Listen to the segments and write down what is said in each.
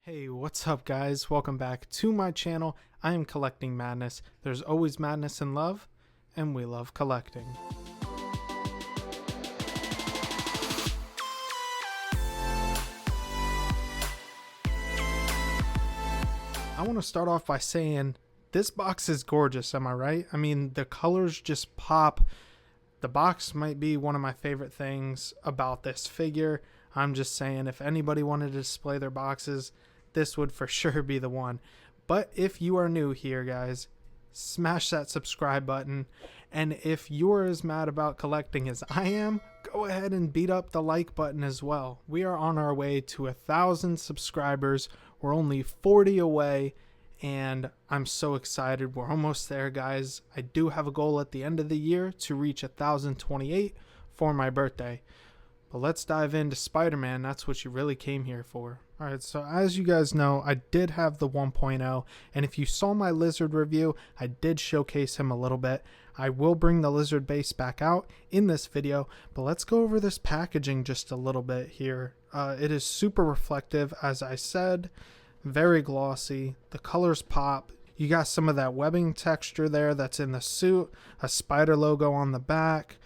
Hey, what's up guys? Welcome back to my channel. I am Collecting Madness. There's always madness in love, and we love collecting. I want to start off by saying this box is gorgeous, am I right? I mean, the colors just pop. The box might be one of my favorite things about this figure. I'm just saying, if anybody wanted to display their boxes, this would for sure be the one. But if you are new here, guys, smash that subscribe button. And if you're as mad about collecting as I am, go ahead and beat up the like button as well. We are on our way to 1,000 subscribers. We're only 40 away, and I'm so excited. We're almost there, guys. I do have a goal at the end of the year to reach 1,028 for my birthday. But let's dive into Spider-Man. That's what you really came here for. Alright, so as you guys know, I did have the 1.0, and if you saw my lizard review, I did showcase him a little bit. I will bring the lizard base back out in this video, but let's go over this packaging just a little bit here. It is super reflective, as I said, very glossy. The colors pop. You got some of that webbing texture there that's in the suit, a spider logo on the back.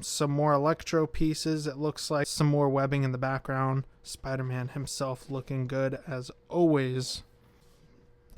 Some more electro pieces. It looks like some more webbing in the background. Spider-Man himself looking good as always.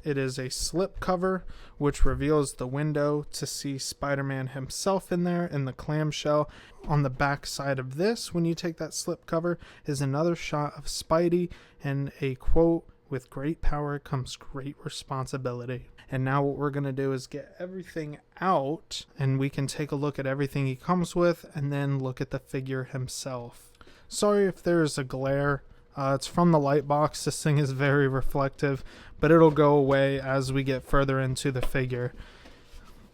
It is a slip cover which reveals the window to see Spider-Man himself in there in the clamshell. On the back side of this, when you take that slip cover, is another shot of Spidey and a quote, "With great power comes great responsibility." And now what we're going to do is get everything out, and we can take a look at everything he comes with and then look at the figure himself. Sorry if there's a glare. It's from the light box. This thing is very reflective, but it'll go away as we get further into the figure.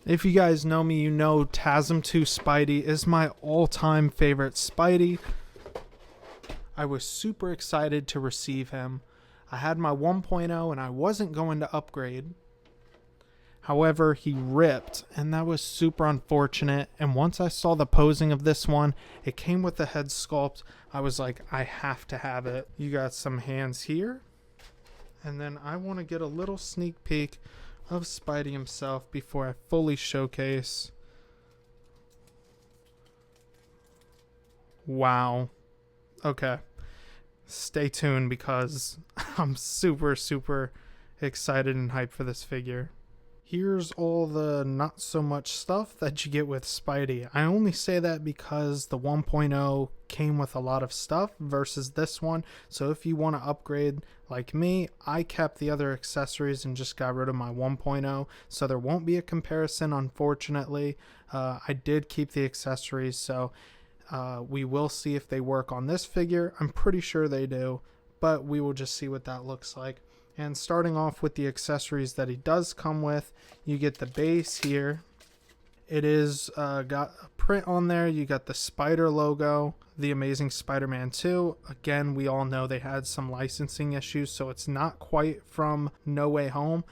If you guys know me, you know TASM 2 Spidey is my all-time favorite Spidey. I was super excited to receive him. I had my 1.0 and I wasn't going to upgrade. However, he ripped, and that was super unfortunate. And once I saw the posing of this one, it came with the head sculpt. I was like, I have to have it. You got some hands here. And then I want to get a little sneak peek of Spidey himself before I fully showcase. Wow. Okay. Stay tuned because I'm super excited and hyped for this figure. Here's all the not so much stuff that you get with Spidey. I only say that because the 1.0 came with a lot of stuff versus this one. So if you want to upgrade like me, I kept the other accessories and just got rid of my 1.0. So there won't be a comparison, unfortunately. I did keep the accessories, so we will see if they work on this figure. I'm pretty sure they do, but we will just see what that looks like. And starting off with the accessories that he does come with, you get the base here. It is got a print on there. You got the spider logo, the Amazing Spiderman 2. Again, we all know they had some licensing issues, so it's not quite from No Way Home,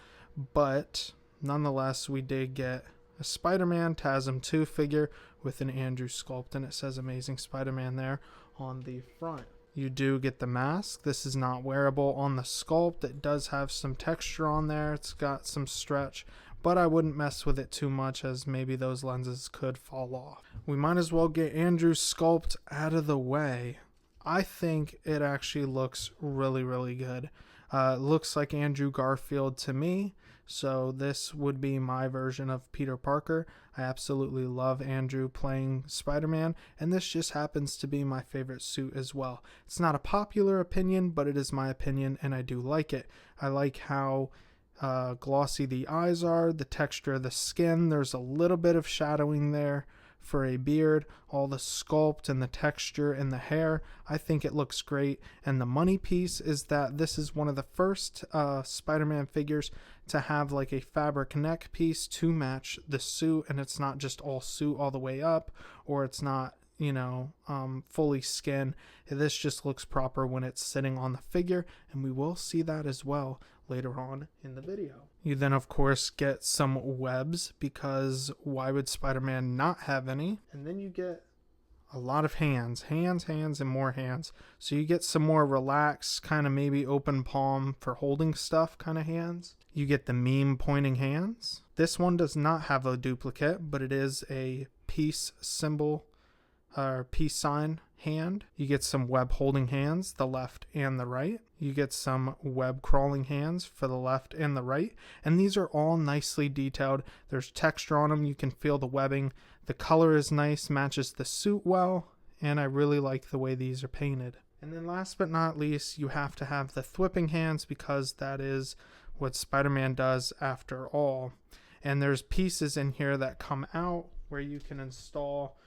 but nonetheless, we did get a Spider-Man TASM 2 figure with an Andrew sculpt, and it says Amazing Spider-Man there on the front. You do get the mask. This is not wearable on the sculpt. It does have some texture on there. It's got some stretch, but I wouldn't mess with it too much as maybe those lenses could fall off. We might as well get Andrew's sculpt out of the way. I think it actually looks really good. It looks like Andrew Garfield to me, so this would be my version of Peter Parker. I absolutely love Andrew playing Spider-Man, and this just happens to be my favorite suit as well. It's not a popular opinion, but it is my opinion, and I do like it. I like how glossy the eyes are, the texture of the skin. There's a little bit of shadowing there for a beard, all the sculpt and the texture and the hair. I think it looks great. And the money piece is that this is one of the first Spider-Man figures to have like a fabric neck piece to match the suit, and it's not just all suit all the way up, or it's not, you know, fully skin. This just looks proper when it's sitting on the figure, and we will see that as well later on in the video. You then of course get some webs, because why would Spider-Man not have any? And then you get a lot of hands, and more hands. So you get some more relaxed, kind of maybe open palm for holding stuff kind of hands. You get the meme pointing hands. This one does not have a duplicate, but it is a peace symbol or peace sign hand. You get some web holding hands, the left and the right. You get some web crawling hands for the left and the right. And these are all nicely detailed. There's texture on them. You can feel the webbing. The color is nice, matches the suit well, and I really like the way these are painted. And then last but not least, you have to have the thwipping hands because that is what Spider-Man does after all. And there's pieces in here that come out where you can install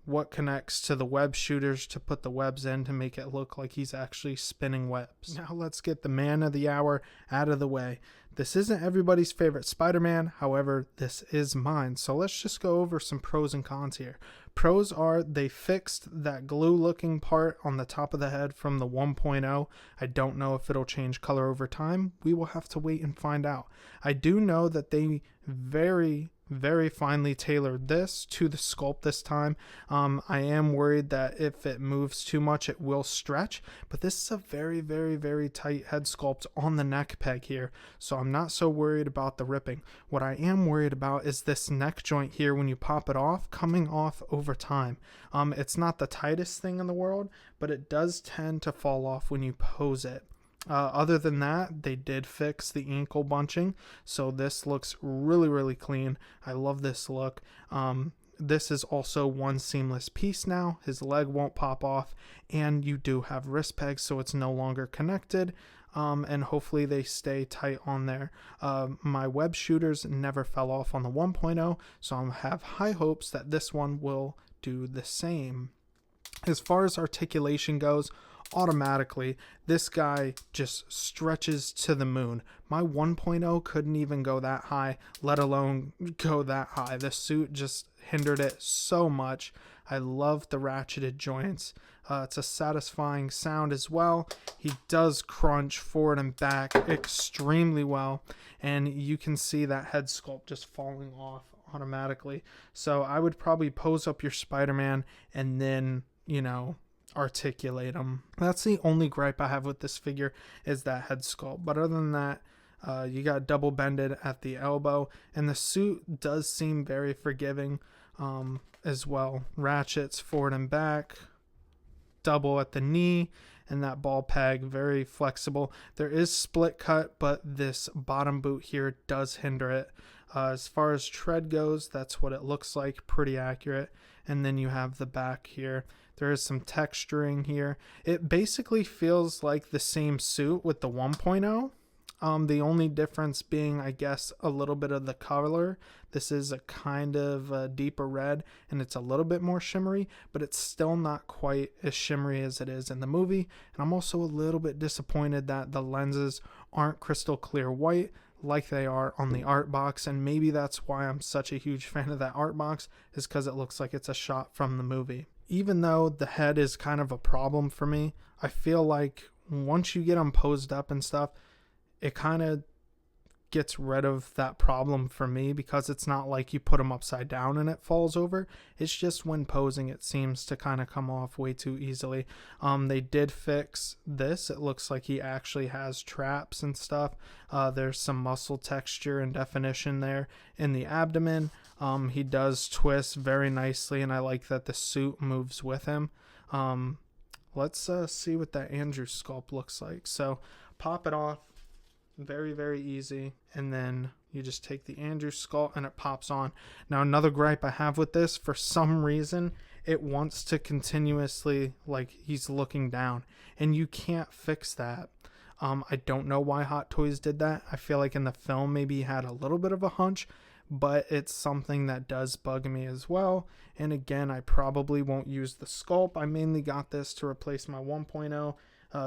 what connects to the web shooters to put the webs in to make it look like he's actually spinning webs. Now let's get the man of the hour out of the way. This isn't everybody's favorite Spider-Man, however, this is mine. So let's just go over some pros and cons here. Pros are they fixed that glue looking part on the top of the head from the 1.0. I don't know if it'll change color over time. We will have to wait and find out. I do know that they very finely tailored this to the sculpt this time. I am worried that if it moves too much it will stretch, but this is a very tight head sculpt on the neck peg here, so I'm not so worried about the ripping. What I am worried about is this neck joint here when you pop it off, coming off over time. It's not the tightest thing in the world, but it does tend to fall off when you pose it. Other than that, they did fix the ankle bunching, so this looks really clean. I love this look. This is also one seamless piece now. His leg won't pop off, and you do have wrist pegs, so it's no longer connected, and hopefully they stay tight on there. My web shooters never fell off on the 1.0, so I have high hopes that this one will do the same. As far as articulation goes, automatically this guy just stretches to the moon. My 1.0 couldn't even go that high, let alone go that high. The suit just hindered it so much. I love the ratcheted joints. It's a satisfying sound as well. He does crunch forward and back extremely well, and you can see that head sculpt just falling off automatically. So I would probably pose up your Spider-Man and then, articulate them. That's the only gripe I have with this figure, is that head sculpt. But other than that, you got double bended at the elbow, and the suit does seem very forgiving as well. Ratchets forward and back, double at the knee, and that ball peg very flexible. There is split cut, but this bottom boot here does hinder it. As far as tread goes, that's what it looks like, pretty accurate. And then you have the back here. There is some texturing here. It basically feels like the same suit with the 1.0. The only difference being, I guess, a little bit of the color. This is a kind of a deeper red, and it's a little bit more shimmery, but it's still not quite as shimmery as it is in the movie. And I'm also a little bit disappointed that the lenses aren't crystal clear white like they are on the art box, and maybe that's why I'm such a huge fan of that art box, is because it looks like it's a shot from the movie. Even though the head is kind of a problem for me, I feel like once you get them posed up and stuff, it kind of gets rid of that problem for me, because it's not like you put them upside down and it falls over. It's just when posing it seems to kind of come off way too easily. They did fix this. It looks like he actually has traps and stuff. There's some muscle texture and definition there in the abdomen. He does twist very nicely, and I like that the suit moves with him. Let's see what that Andrew sculpt looks like. So pop it off. Very easy, and then you just take the Andrew sculpt and it pops on. Now another gripe I have with this, for some reason it wants to continuously, like he's looking down, and you can't fix that. I don't know why Hot Toys did that. I feel like in the film maybe he had a little bit of a hunch, but it's something that does bug me as well. And again, I probably won't use the sculpt. I mainly got this to replace my 1.0,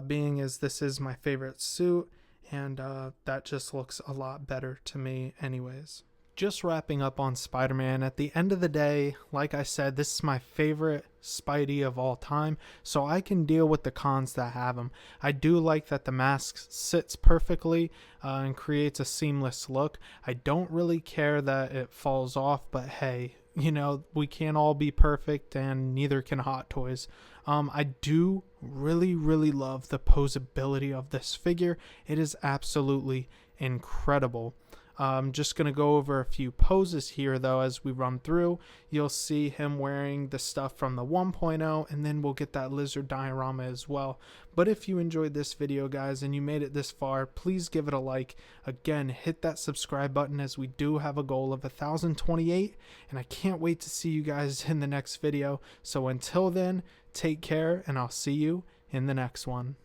being as this is my favorite suit. And that just looks a lot better to me anyways. Just wrapping up on Spider-Man, at the end of the day, like I said, this is my favorite Spidey of all time, so I can deal with the cons that have him. I do like that the mask sits perfectly and creates a seamless look. I don't really care that it falls off, but hey, you know, we can't all be perfect, and neither can Hot Toys. I do really, really love the posability of this figure. It is absolutely incredible. I'm just going to go over a few poses here, though, as we run through. You'll see him wearing the stuff from the 1.0, and then we'll get that lizard diorama as well. But if you enjoyed this video, guys, and you made it this far, please give it a like. Again, hit that subscribe button, as we do have a goal of 1,028, and I can't wait to see you guys in the next video. So until then, take care, and I'll see you in the next one.